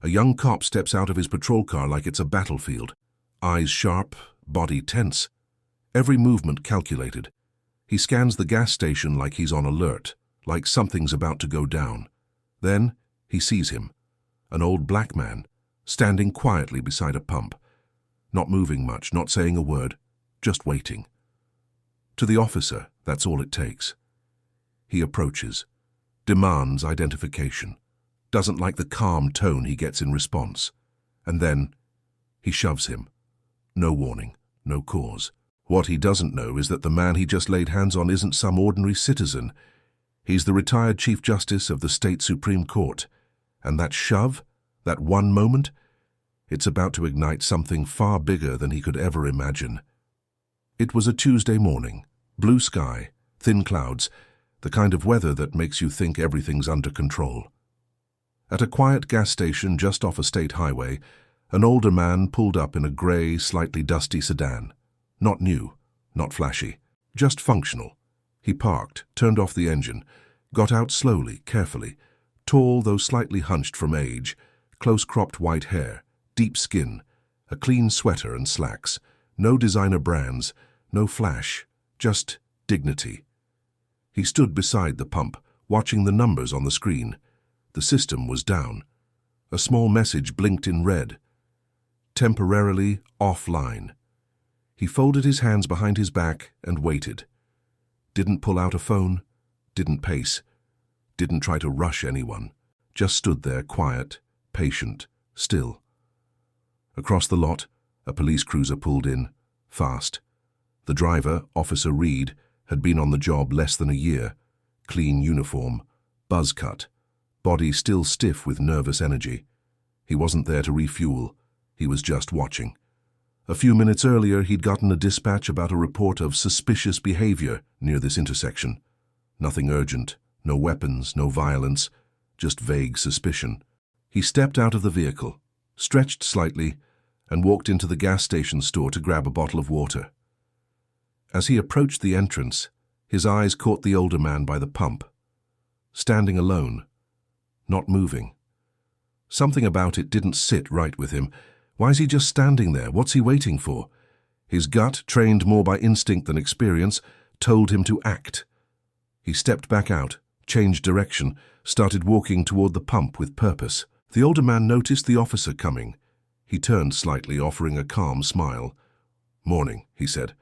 A young cop steps out of his patrol car like it's a battlefield. Eyes sharp, body tense. Every movement calculated. He scans the gas station like he's on alert, like something's about to go down. Then he sees him, an old black man, standing quietly beside a pump. Not moving much, not saying a word, just waiting. To the officer, that's all it takes. He approaches, demands identification, doesn't like the calm tone he gets in response. And then he shoves him. No warning, no cause. What he doesn't know is that the man he just laid hands on isn't some ordinary citizen. He's the retired Chief Justice of the State Supreme Court. And that shove, that one moment, it's about to ignite something far bigger than he could ever imagine. It was a Tuesday morning. Blue sky, thin clouds, the kind of weather that makes you think everything's under control. At a quiet gas station just off a state highway, an older man pulled up in a grey, slightly dusty sedan. Not new, not flashy, just functional. He parked, turned off the engine, got out slowly, carefully, tall though slightly hunched from age, close-cropped white hair, deep skin, a clean sweater and slacks, no designer brands, no flash, just dignity. He stood beside the pump, watching the numbers on the screen. The system was down. A small message blinked in red. Temporarily offline. He folded his hands behind his back and waited. Didn't pull out a phone, didn't pace, didn't try to rush anyone, just stood there quiet, patient, still. Across the lot, a police cruiser pulled in, fast. The driver, Officer Reed, had been on the job less than a year. Clean uniform, buzz cut, body still stiff with nervous energy. He wasn't there to refuel, he was just watching. A few minutes earlier, he'd gotten a dispatch about a report of suspicious behavior near this intersection. Nothing urgent, no weapons, no violence, just vague suspicion. He stepped out of the vehicle, stretched slightly, and walked into the gas station store to grab a bottle of water. As he approached the entrance, his eyes caught the older man by the pump, standing alone, not moving. Something about it didn't sit right with him. Why is he just standing there? What's he waiting for? His gut, trained more by instinct than experience, told him to act. He stepped back out, changed direction, started walking toward the pump with purpose. The older man noticed the officer coming. He turned slightly, offering a calm smile. "Morning," he said.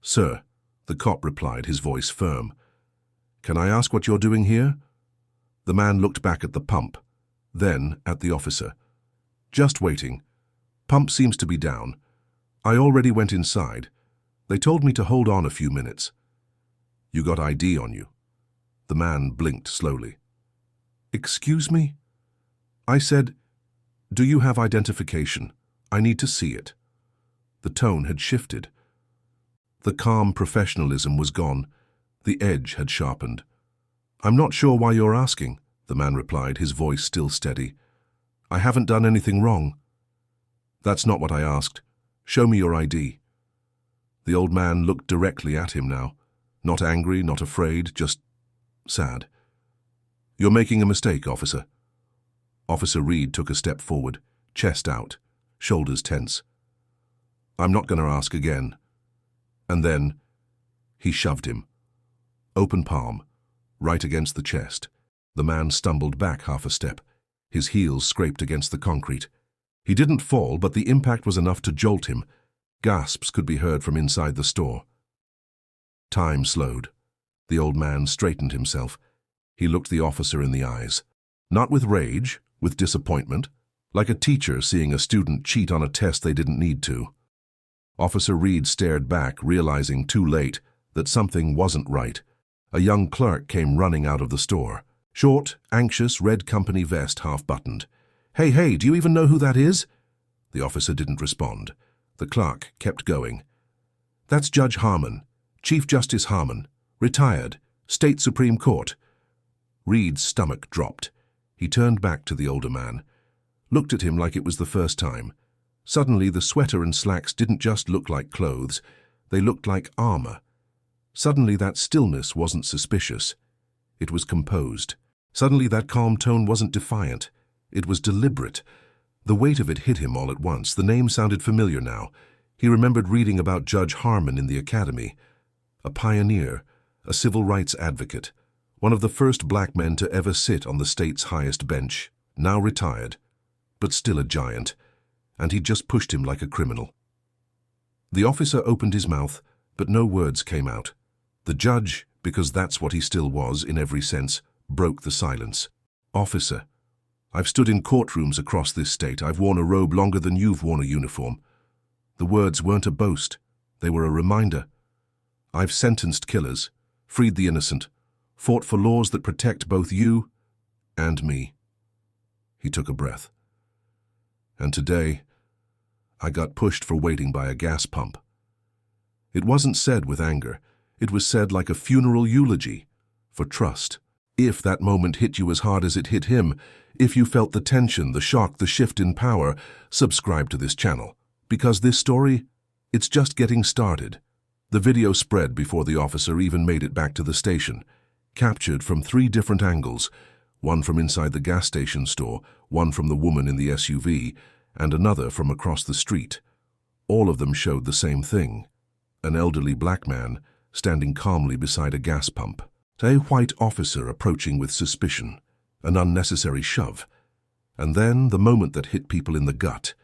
"Sir," the cop replied, his voice firm. "Can I ask what you're doing here?" The man looked back at the pump, then at the officer. "Just waiting. Pump seems to be down. I already went inside. They told me to hold on a few minutes." "You got ID on you?" The man blinked slowly. "Excuse me?" I said, "Do you have identification? I need to see it." The tone had shifted. The calm professionalism was gone. The edge had sharpened. "I'm not sure why you're asking," the man replied, his voice still steady. "I haven't done anything wrong." "That's not what I asked. Show me your ID." The old man looked directly at him now. Not angry, not afraid, just sad. "You're making a mistake, officer." Officer Reed took a step forward, chest out, shoulders tense. "I'm not going to ask again." And then he shoved him. Open palm, right against the chest. The man stumbled back half a step. His heels scraped against the concrete. He didn't fall, but the impact was enough to jolt him. Gasps could be heard from inside the store. Time slowed. The old man straightened himself. He looked the officer in the eyes. Not with rage, with disappointment, like a teacher seeing a student cheat on a test they didn't need to. Officer Reed stared back, realizing too late that something wasn't right. A young clerk came running out of the store. Short, anxious, red company vest half-buttoned. Hey, do you even know who that is?" The officer didn't respond. The clerk kept going. "That's Judge Harmon, Chief Justice Harmon, retired, State Supreme Court." Reed's stomach dropped. He turned back to the older man, looked at him like it was the first time. Suddenly, the sweater and slacks didn't just look like clothes, they looked like armor. Suddenly, that stillness wasn't suspicious. It was composed. Suddenly, that calm tone wasn't defiant. It was deliberate, The weight of it hit him all at once. The name sounded familiar now. He remembered reading about Judge Harmon in the academy. A pioneer, a civil rights advocate, one of the first black men to ever sit on the state's highest bench, now retired, but still a giant, and he'd just pushed him like a criminal. The officer opened his mouth, but no words came out. The judge, because that's what he still was in every sense, broke the silence. "Officer, I've stood in courtrooms across this state. I've worn a robe longer than you've worn a uniform." The words weren't a boast. They were a reminder. "I've sentenced killers, freed the innocent, fought for laws that protect both you and me." He took a breath. "And today, I got pushed for waiting by a gas pump." It wasn't said with anger. It was said like a funeral eulogy, for trust. If that moment hit you as hard as it hit him, if you felt the tension, the shock, the shift in power, subscribe to this channel. Because this story, it's just getting started. The video spread before the officer even made it back to the station, captured from 3 different angles, one from inside the gas station store, one from the woman in the SUV, and another from across the street. All of them showed the same thing: an elderly black man standing calmly beside a gas pump, a white officer approaching with suspicion, an unnecessary shove, and then the moment that hit people in the gut,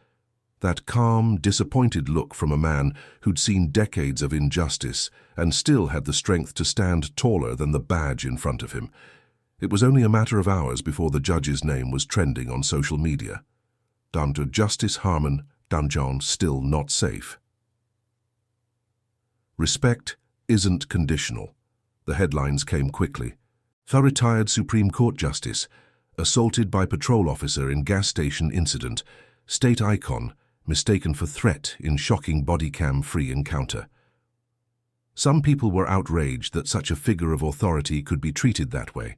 that calm, disappointed look from a man who'd seen decades of injustice and still had the strength to stand taller than the badge in front of him. It was only a matter of hours before the judge's name was trending on social media. Dr. Justice Harmon, Dungeon still not safe. Respect isn't conditional. The headlines came quickly. The retired Supreme Court Justice, assaulted by patrol officer in gas station incident, state icon, mistaken for threat in shocking body cam-free encounter. Some people were outraged that such a figure of authority could be treated that way.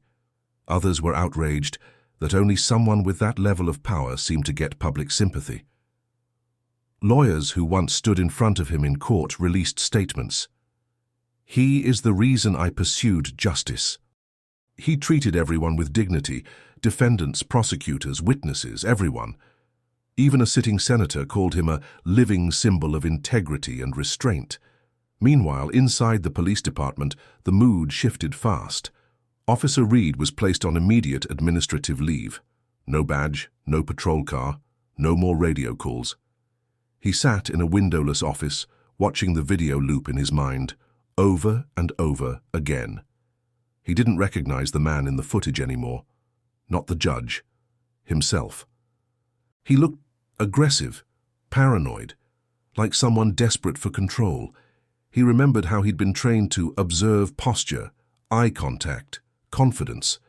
Others were outraged that only someone with that level of power seemed to get public sympathy. Lawyers who once stood in front of him in court released statements. "He is the reason I pursued justice. He treated everyone with dignity, defendants, prosecutors, witnesses, everyone. Even a sitting senator called him a living symbol of integrity and restraint." Meanwhile, inside the police department, the mood shifted fast. Officer Reed was placed on immediate administrative leave. No badge, no patrol car, no more radio calls. He sat in a windowless office, watching the video loop in his mind, over and over again. He didn't recognize the man in the footage anymore. Not the judge. Himself. He looked aggressive, paranoid, like someone desperate for control. He remembered how he'd been trained to observe posture, eye contact, confidence.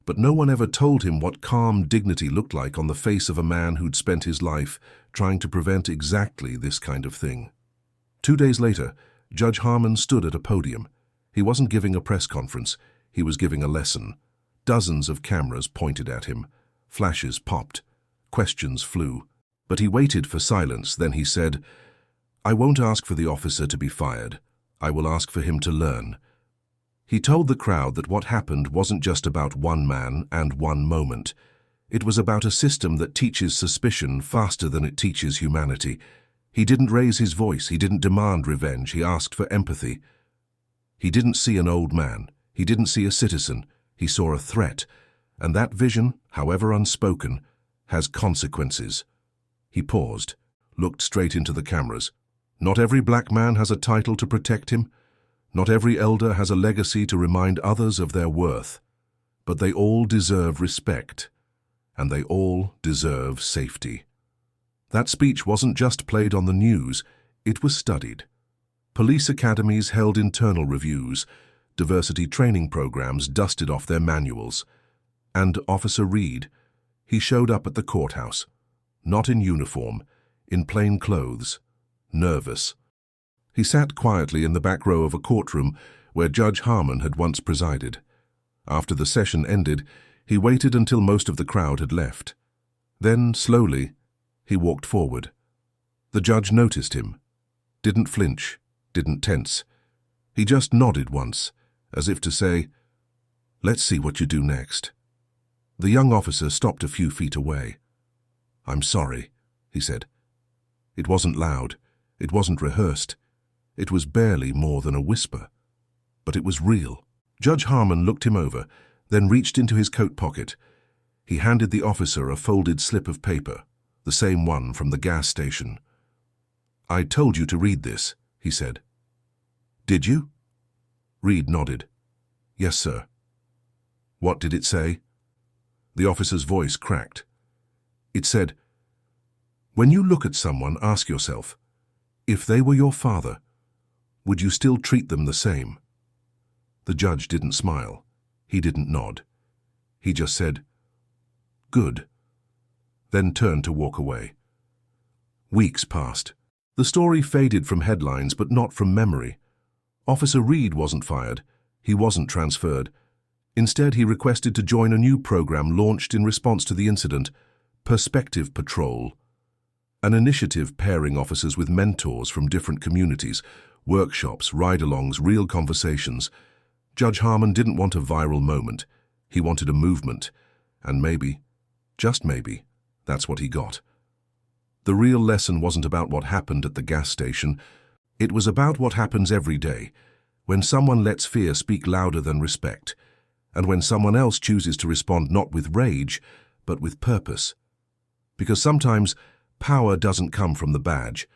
But no one ever told him what calm dignity looked like on the face of a man who'd spent his life trying to prevent exactly this kind of thing. 2 days later, Judge Harmon stood at a podium. He wasn't giving a press conference. He was giving a lesson. Dozens of cameras pointed at him. Flashes popped. Questions flew. But he waited for silence. Then he said, "I won't ask for the officer to be fired. I will ask for him to learn." He told the crowd that what happened wasn't just about one man and one moment. It was about a system that teaches suspicion faster than it teaches humanity. He didn't raise his voice. He didn't demand revenge. He asked for empathy. He didn't see an old man. He didn't see a citizen. He saw a threat. And that vision, however unspoken, has consequences. He paused, looked straight into the cameras. Not every black man has a title to protect him. Not every elder has a legacy to remind others of their worth. But they all deserve respect. And they all deserve safety. That speech wasn't just played on the news. It was studied. Police academies held internal reviews. Diversity training programs dusted off their manuals. And Officer Reed, he showed up at the courthouse. Not in uniform, in plain clothes, nervous. He sat quietly in the back row of a courtroom where Judge Harmon had once presided. After the session ended, he waited until most of the crowd had left. Then, slowly, he walked forward. The judge noticed him, didn't flinch, didn't tense. He just nodded once, as if to say, "Let's see what you do next." The young officer stopped a few feet away. "I'm sorry," he said. It wasn't loud. It wasn't rehearsed. It was barely more than a whisper. But it was real. Judge Harmon looked him over, then reached into his coat pocket. He handed the officer a folded slip of paper, the same one from the gas station. "I told you to read this," he said. "Did you?" Reed nodded. "Yes, sir." "What did it say?" The officer's voice cracked. It said, "When you look at someone, ask yourself, if they were your father, would you still treat them the same?" The judge didn't smile. He didn't nod. He just said, "Good," then turned to walk away. Weeks passed. The story faded from headlines, but not from memory. Officer Reed wasn't fired. He wasn't transferred. Instead, he requested to join a new program launched in response to the incident, Perspective Patrol, an initiative pairing officers with mentors from different communities, workshops, ride-alongs, real conversations. Judge Harmon didn't want a viral moment. He wanted a movement. And maybe, just maybe, that's what he got. The real lesson wasn't about what happened at the gas station. It was about what happens every day, when someone lets fear speak louder than respect, and when someone else chooses to respond not with rage, but with purpose. Because sometimes power doesn't come from the badge.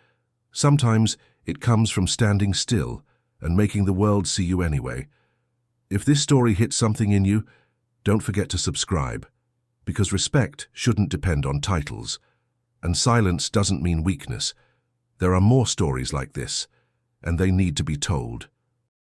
Sometimes it comes from standing still and making the world see you anyway. If this story hit something in you, don't forget to subscribe, because respect shouldn't depend on titles, and silence doesn't mean weakness. There are more stories like this, and they need to be told.